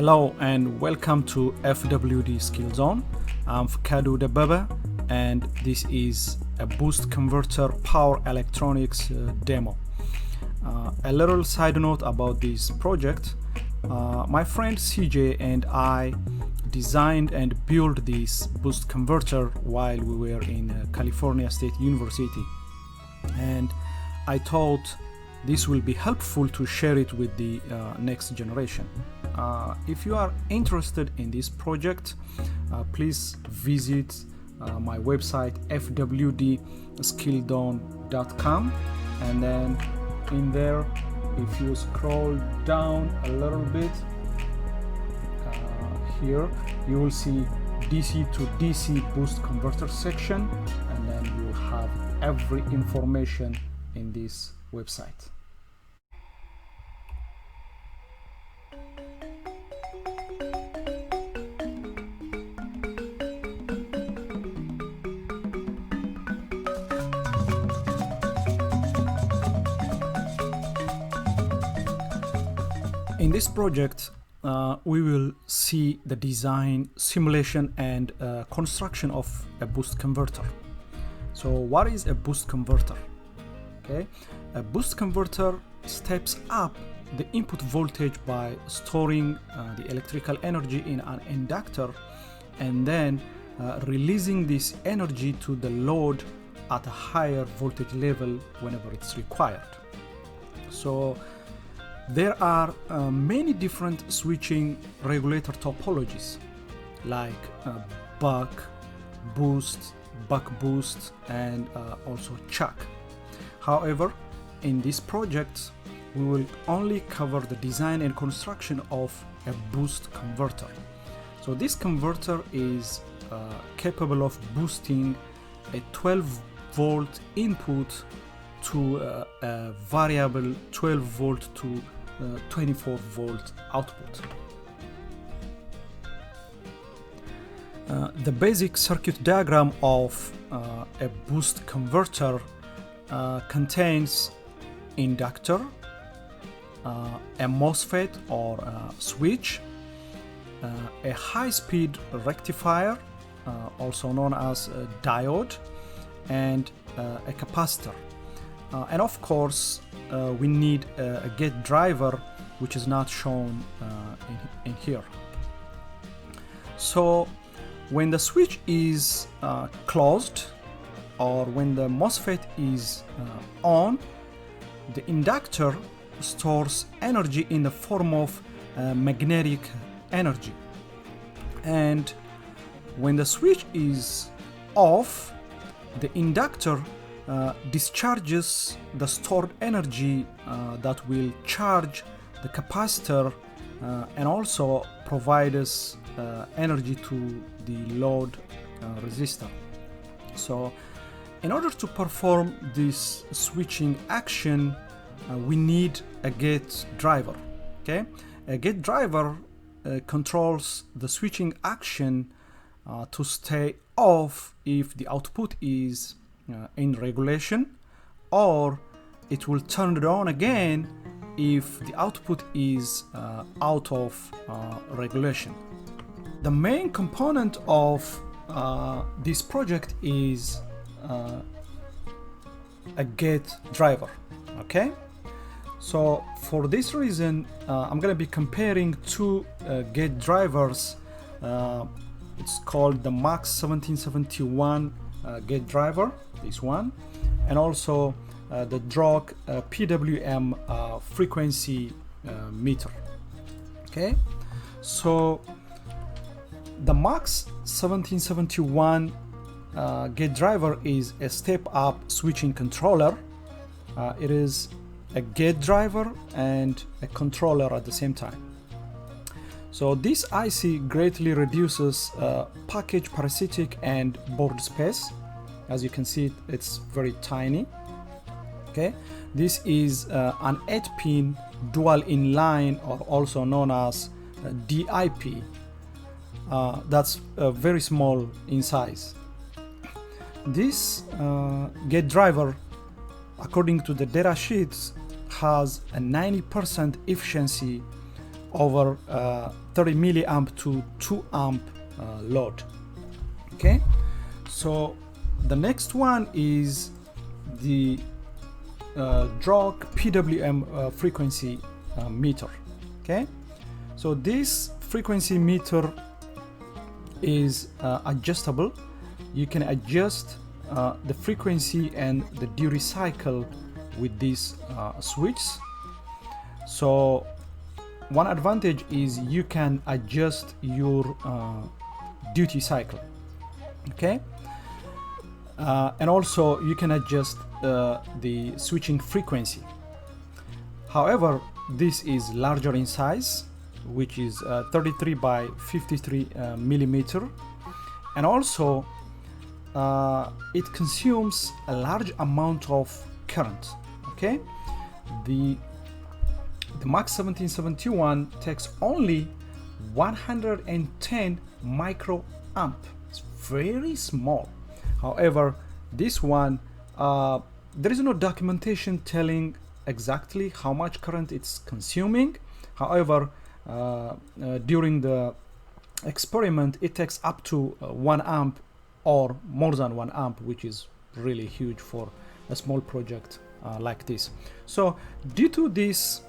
Hello and welcome to FWD Skill Zone. I'm Schottky Diode and this is a boost converter power electronics demo. A little side note about this project. My friend CJ and I designed and built this boost converter while we were in California State University, and I thought this will be helpful to share it with the next generation. If you are interested in this project, please visit my website fwdskilldon.com, and then in there, if you scroll down a little bit here, you will see DC to DC boost converter section, and then you will have every information in this website. In this project, we will see the design, simulation, and construction of a boost converter. So what is a boost converter? Okay, a boost converter steps up the input voltage by storing the electrical energy in an inductor and then releasing this energy to the load at a higher voltage level whenever it's required. So there are many different switching regulator topologies like buck, boost, buck boost, and also chuck. However, in this project, we will only cover the design and construction of a boost converter. So this converter is capable of boosting a 12-volt input to a variable 12-volt to 24-volt output. The basic circuit diagram of a boost converter contains inductor, a MOSFET or a switch, a high-speed rectifier, also known as a diode, and a capacitor. And of course, we need a gate driver, which is not shown in here. So when the switch is closed, or when the MOSFET is on, the inductor stores energy in the form of magnetic energy. And when the switch is off, the inductor discharges the stored energy that will charge the capacitor and also provide us energy to the load resistor. So in order to perform this switching action, we need a gate driver. Okay, a gate driver controls the switching action to stay off if the output is in regulation, or it will turn it on again if the output is out of regulation. The main component of this project is a gate driver. Okay, so for this reason, I'm going to be comparing two gate drivers. It's called the MAX 1771 gate driver, this one, and also the Drock PWM frequency meter. Okay, so the MAX 1771 gate driver is a step-up switching controller. It is a gate driver and a controller at the same time. So this IC greatly reduces package parasitic and board space. As you can see, it's very tiny. Okay, this is an 8-pin dual inline, or also known as DIP. That's very small in size. This gate driver, according to the data sheets, has a 90% efficiency over 30 milliamp to 2 amp load. Okay, so the next one is the Drock PWM frequency meter. Okay, so this frequency meter is adjustable. You can adjust the frequency and the duty cycle with these switches. So one advantage is you can adjust your duty cycle. Okay, and also you can adjust the switching frequency. However, this is larger in size, which is 33 by 53 millimeter, and also it consumes a large amount of current. Okay, the MAX 1771 takes only 110 microamp. It's very small. However, this one there is no documentation telling exactly how much current it's consuming. However, during the experiment, it takes up to 1 amp or more than 1 amp, which is really huge for a small project like this. So due to this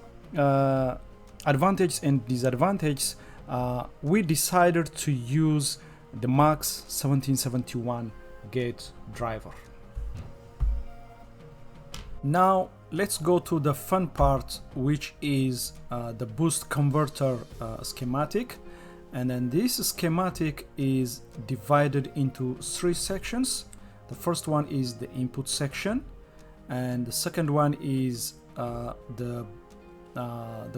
advantages and disadvantages, we decided to use the MAX 1771 gate driver. Now let's go to the fun part, which is the boost converter schematic. And then this schematic is divided into 3 sections. The first one is the input section, and the second one is the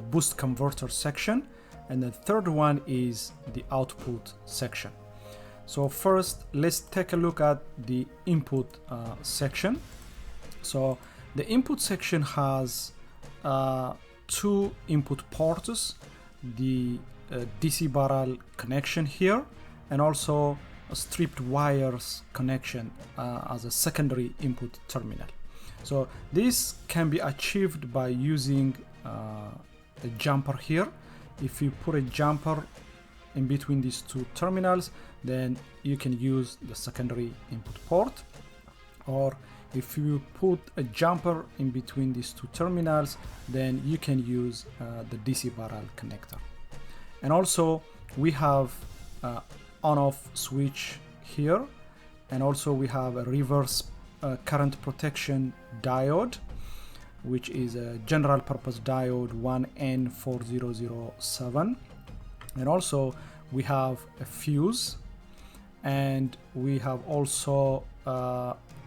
boost converter section, and the third one is the output section. So first, let's take a look at the input section. So the input section has 2 input ports, the DC barrel connection here, and also a stripped wires connection as a secondary input terminal. So this can be achieved by using a jumper here. If you put a jumper in between these 2 terminals, then you can use the secondary input port. Or if you put a jumper in between these 2 terminals, then you can use the DC barrel connector. And also we have on-off switch here, and also we have a reverse current protection diode, which is a general purpose diode 1N4007, and also we have a fuse, and we have also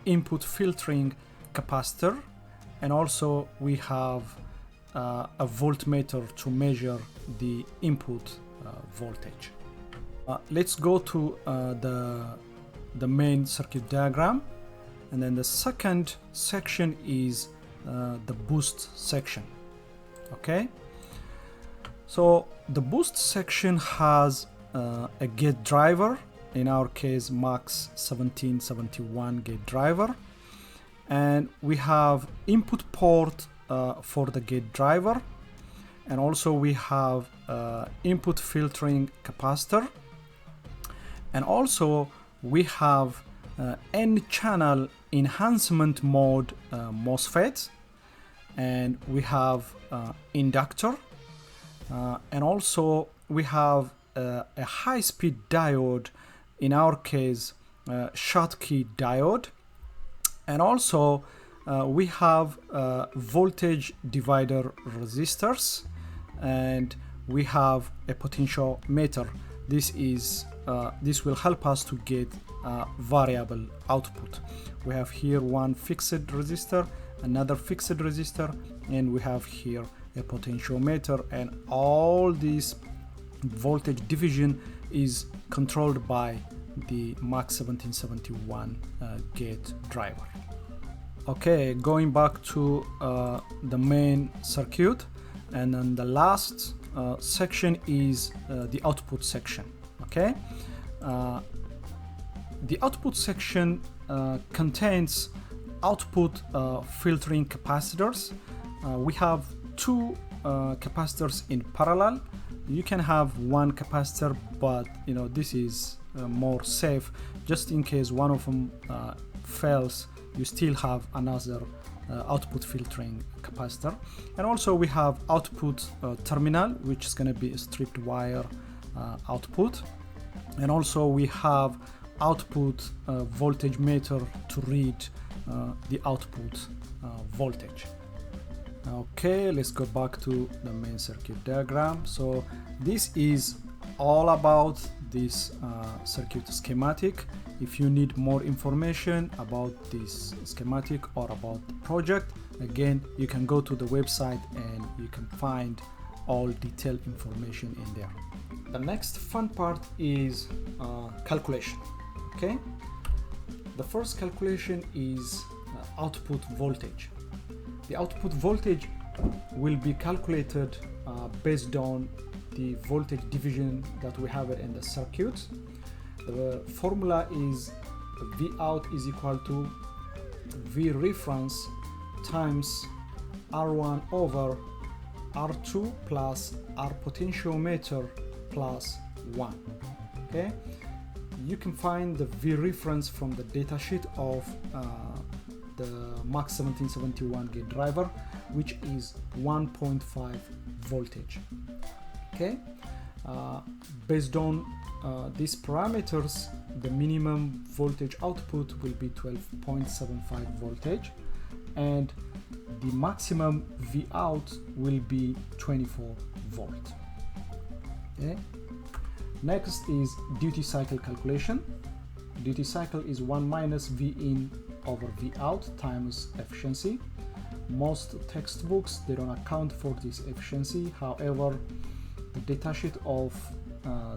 input filtering capacitor, and also we have a voltmeter to measure the input voltage. Let's go to the main circuit diagram, and then the second section is the boost section. Okay, so the boost section has a gate driver, in our case MAX 1771 gate driver, and we have input port for the gate driver, and also we have input filtering capacitor, and also we have N-channel enhancement mode MOSFET, and we have inductor, and also we have a high-speed diode, in our case Schottky Diode, and also we have voltage divider resistors, and we have a potentiometer. This will help us to get variable output. We have here one fixed resistor, another fixed resistor, and we have here a potentiometer, and all this voltage division is controlled by the MAX 1771 gate driver. Okay, going back to the main circuit, and then the last section is the output section. Okay, the output section contains output filtering capacitors. We have 2 capacitors in parallel, you can have one capacitor, but you know, this is more safe. Just in case one of them fails, you still have another output filtering capacitor. And also we have output terminal, which is going to be a stripped wire output. And also we have output voltage meter to read the output voltage. Okay, let's go back to the main circuit diagram. So this is all about this circuit schematic. If you need more information about this schematic or about the project, again, you can go to the website and you can find all detailed information in there. The next fun part is calculation. Okay, the first calculation is output voltage. The output voltage will be calculated based on the voltage division that we have it in the circuit. The formula is V out is equal to V reference times R1 over R2 plus R potentiometer plus 1. Okay, you can find the V reference from the datasheet of the MAX 1771 gate driver, which is 1.5 voltage. Okay, based on these parameters, the minimum voltage output will be 12.75 voltage and the maximum V out will be 24 volt. Okay, next is duty cycle calculation. Duty cycle is 1 minus V in over V out times efficiency. Most textbooks, they don't account for this efficiency. However, the datasheet of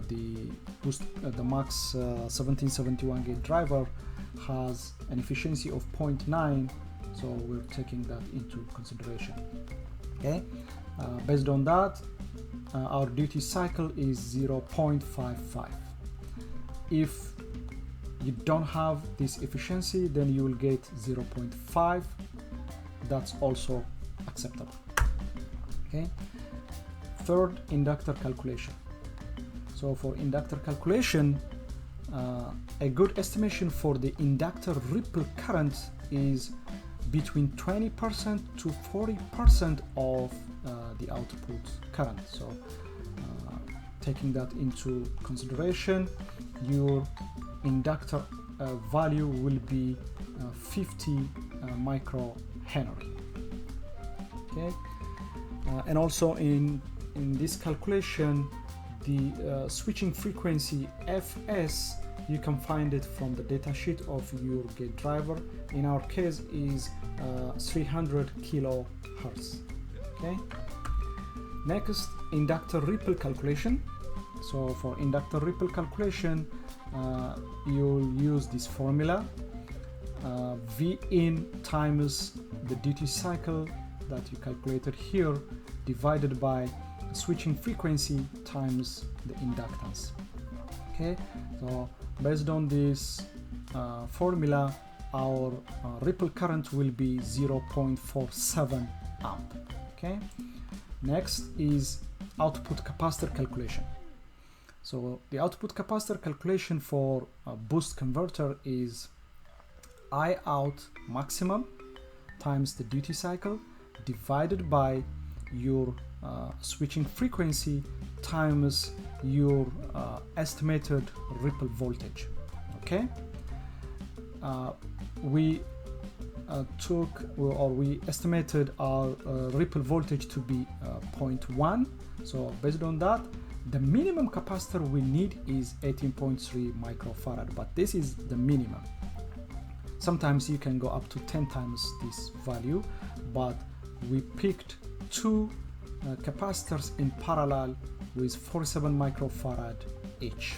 the MAX 1771 gate driver has an efficiency of 0.9, so we're taking that into consideration. Okay, based on that, our duty cycle is 0.55. If you don't have this efficiency, then you will get 0.5. That's also acceptable. Okay, third, inductor calculation. So for inductor calculation, a good estimation for the inductor ripple current is between 20% to 40% of the output current. So taking that into consideration, your inductor value will be 50 microhenry. Okay, and also in this calculation, the switching frequency Fs, you can find it from the datasheet of your gate driver. In our case is 300 kilohertz. Okay, next, inductor ripple calculation. So for inductor ripple calculation, you'll use this formula, V in times the duty cycle that you calculated here divided by switching frequency times the inductance. Okay, so based on this formula, our ripple current will be 0.47 amp. Okay, next is output capacitor calculation. So the output capacitor calculation for a boost converter is I out maximum times the duty cycle divided by your switching frequency times your estimated ripple voltage. Okay, we estimated our ripple voltage to be 0.1. So based on that, the minimum capacitor we need is 18.3 microfarad, but this is the minimum. Sometimes you can go up to 10 times this value, but we picked two capacitors in parallel with 47 microfarad each.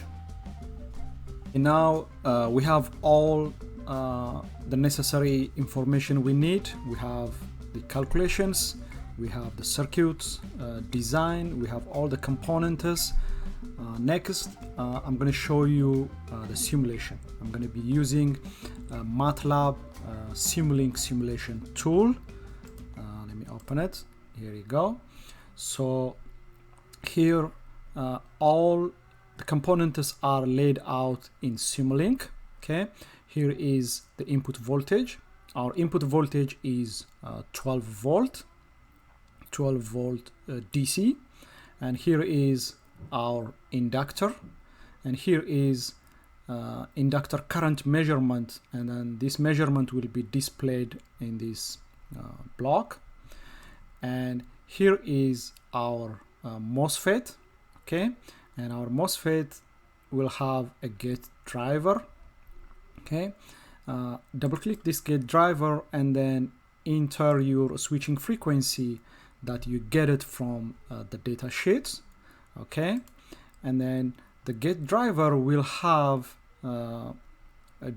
And now we have all the necessary information we need. We have the calculations, we have the circuits design, we have all the components. Next, I'm going to show you the simulation. I'm going to be using MATLAB Simulink simulation tool. Let me open it. Here you go. So here all the components are laid out in Simulink. Okay, here is the input voltage. Our input voltage is 12 volt DC, and here is our inductor, and here is inductor current measurement, and then this measurement will be displayed in this block. And here is our MOSFET. Okay, and our MOSFET will have a gate driver. Okay, double click this gate driver and then enter your switching frequency that you get it from the data sheets. Okay, and then the gate driver will have a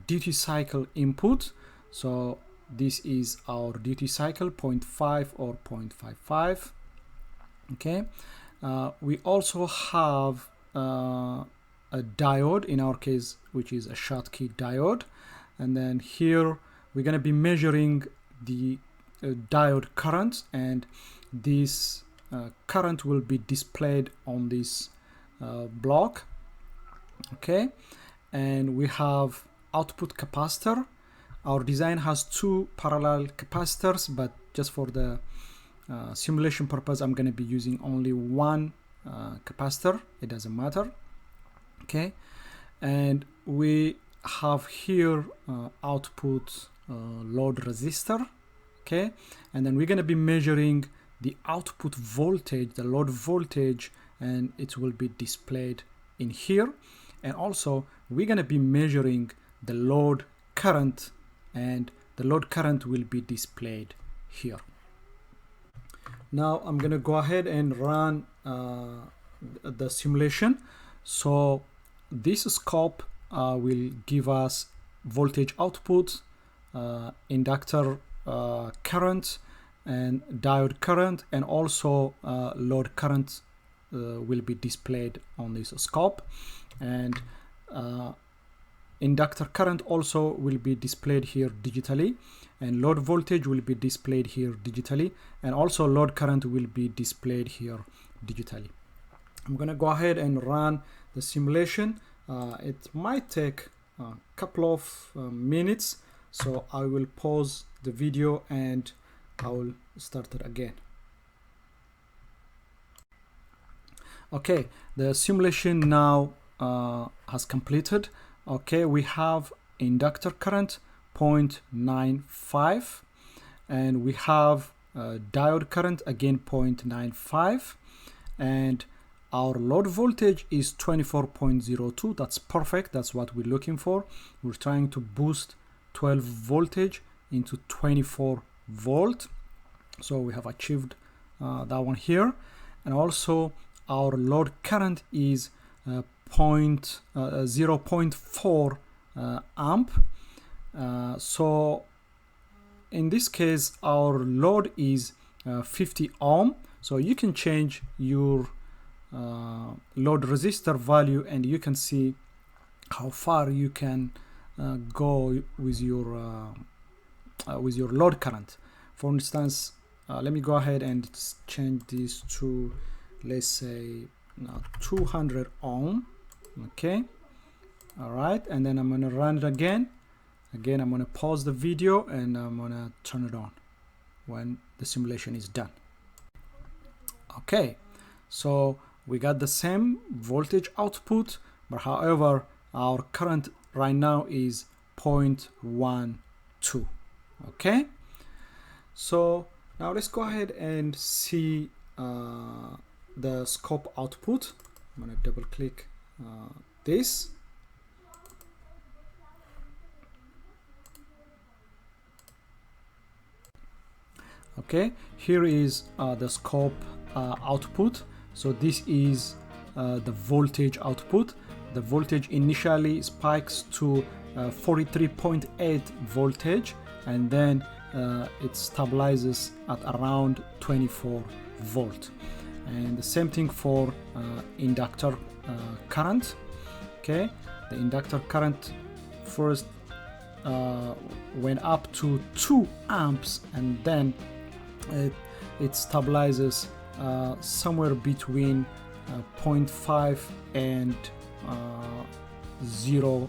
duty cycle input. So this is our duty cycle 0.5 or 0.55. Okay, we also have a diode, in our case, which is a Schottky diode, and then here we're going to be measuring the diode current, and this current will be displayed on this block. Okay, and we have output capacitor. Our design has two parallel capacitors, but just for the simulation purpose, I'm going to be using only one capacitor. It doesn't matter. Okay, and we have here output load resistor. Okay, and then we're going to be measuring the output voltage, the load voltage, and it will be displayed in here. And also we're going to be measuring the load current, and the load current will be displayed here. Now I'm going to go ahead and run the simulation. So this scope will give us voltage output, inductor current, and diode current, and also load current will be displayed on this scope, and inductor current also will be displayed here digitally, and load voltage will be displayed here digitally, and also load current will be displayed here digitally. I'm going to go ahead and run the simulation. It might take a couple of minutes, so I will pause the video and I will start it again. Okay, the simulation now has completed. Okay, we have inductor current 0.95, and we have diode current again 0.95, and our load voltage is 24.02. That's perfect. That's what we're looking for. We're trying to boost 12 voltage into 24 volt. So we have achieved that one here. And also our load current is 0.4 amp. So in this case, our load is 50 ohm. So you can change your load resistor value, and you can see how far you can go with your load current. For instance, let me go ahead and change this to, let's say, 200 ohm. Okay, all right, and then I'm going to run it again. I'm going to pause the video and I'm going to turn it on when the simulation is done. Okay, so we got the same voltage output, but however our current right now is 0.12. Okay, so now let's go ahead and see the scope output. I'm going to double click this. Okay, here is the scope output. So this is the voltage output. The voltage initially spikes to 43.8 voltage, and then it stabilizes at around 24 volt. And the same thing for inductor current. Okay, the inductor current first went up to 2 amps, and then it stabilizes somewhere between 0.5 and 0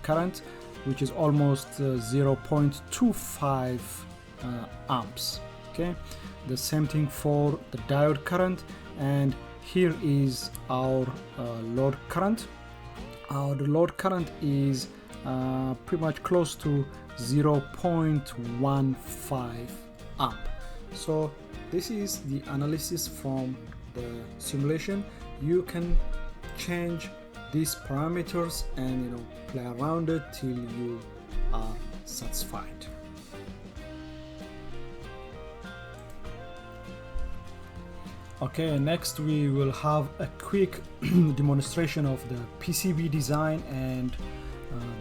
current, which is almost 0.25 amps. Okay, the same thing for the diode current, and here is our load current. Our load current is pretty much close to 0.15 amp. So this is the analysis from the simulation. You can change these parameters and play around it till you are satisfied. Okay, next we will have a quick demonstration of the PCB design and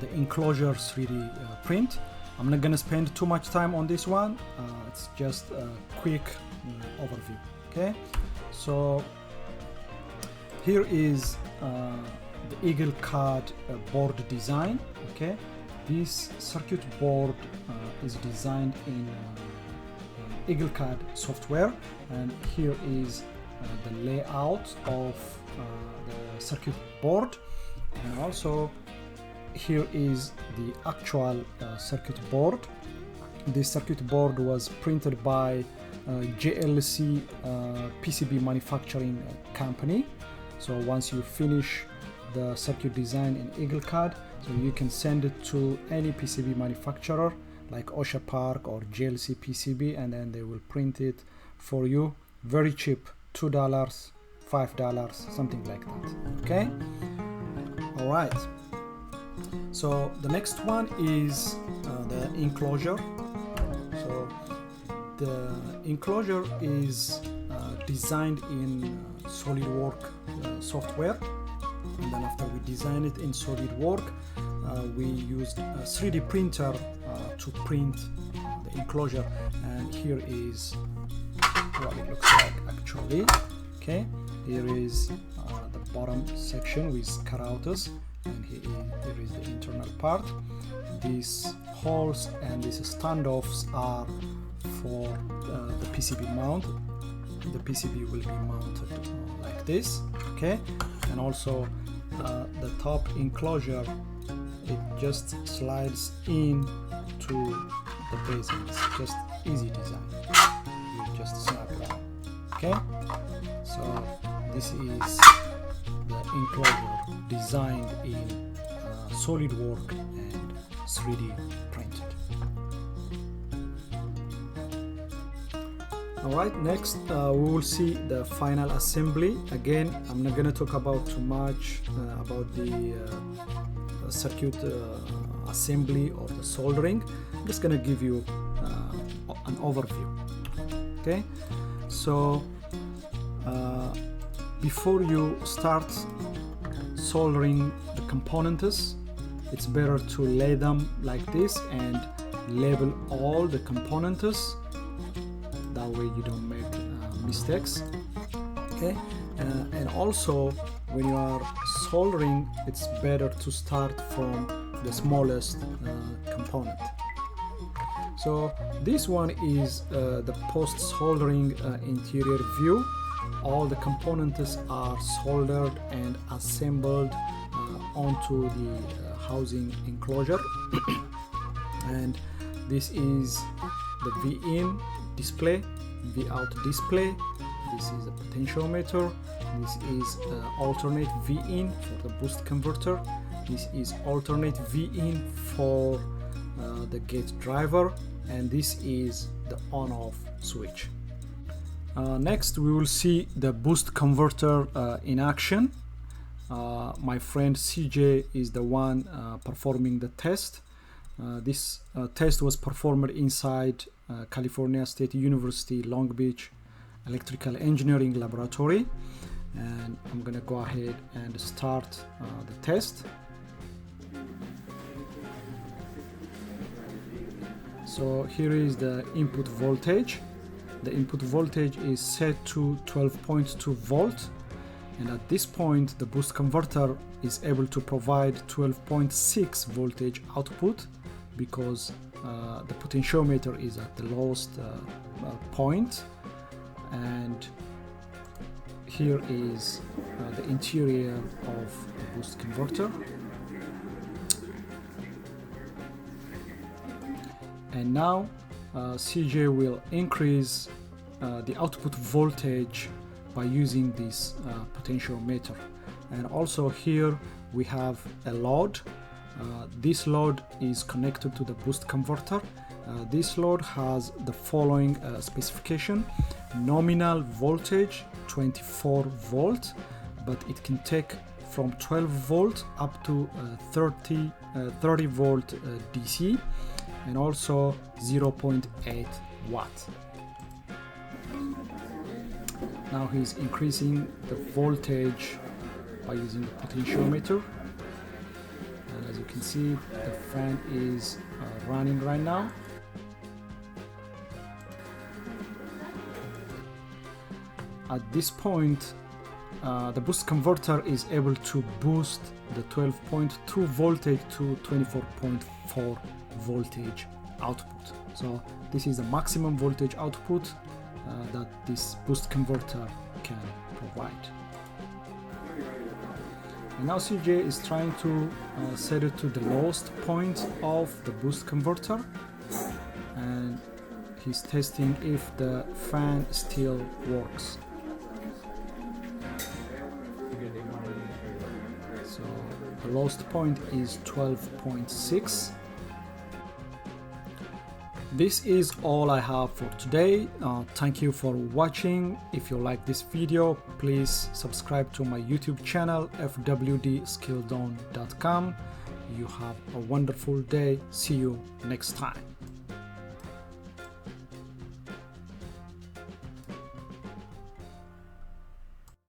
the enclosure 3D print. I'm not gonna spend too much time on this one. It's just a quick overview. Okay, so here is the Eagle CAD board design. Okay, this circuit board is designed in Eagle CAD software, and here is the layout of the circuit board, and also here is the actual circuit board. This circuit board was printed by JLC PCB manufacturing company. So once you finish the circuit design in Eagle CAD, so you can send it to any PCB manufacturer like OSHA Park or JLC PCB, and then they will print it for you very cheap, $2, $5, something like that. Okay, all right. So the next one is the enclosure. So the enclosure is designed in SolidWorks software, and then after we design it in SolidWorks, we used a 3D printer to print the enclosure, and here is what it looks like actually. Okay, here is the bottom section with cutouts, and here is the internal part. These holes and these standoffs are for the PCB mount. The PCB will be mounted like this. Okay, and also the top enclosure, it just slides in to the basement. It's just easy design. You just snap it on. Okay, so this is the enclosure designed in SolidWorks and 3D printed. Alright, next we will see the final assembly. Again, I'm not going to talk about too much about the circuit assembly or the soldering. I'm just going to give you an overview. Okay, so before you start soldering the components, it's better to lay them like this and label all the components. That way you don't make mistakes. Okay, and also when you are soldering, it's better to start from the smallest component. So this one is the post-soldering interior view. All the components are soldered and assembled onto the housing enclosure. And this is the V-in display, V-out display. This is a potentiometer. This is alternate V-in for the boost converter. This is alternate V-in for the gate driver, and this is the on-off switch. Next we will see the boost converter in action. My friend CJ is the one performing the test. This test was performed inside California State University Long Beach Electrical Engineering Laboratory, and I'm gonna go ahead and start the test. So here is the input voltage. The input voltage is set to 12.2 volt, and at this point the boost converter is able to provide 12.6 voltage output because the potentiometer is at the lowest point, and here is the interior of the boost converter. And now CJ will increase the output voltage by using this potentiometer. And also here we have a load. This load is connected to the boost converter. This load has the following specification: nominal voltage 24 volt, but it can take from 12 volt up to 30 volt DC, and also 0.8 watt. Now he's increasing the voltage by using the potentiometer, and as you can see, the fan is running right now. At this point, the boost converter is able to boost the 12.2 voltage to 24.4 voltage output. So this is the maximum voltage output that this boost converter can provide. And now CJ is trying to set it to the lowest point of the boost converter, and he's testing if the fan still works. So the lowest point is 12.6. This is all I have for today. Thank you for watching. If you like this video, please subscribe to my YouTube channel, fwdskilldon.com. You have a wonderful day. See you next time.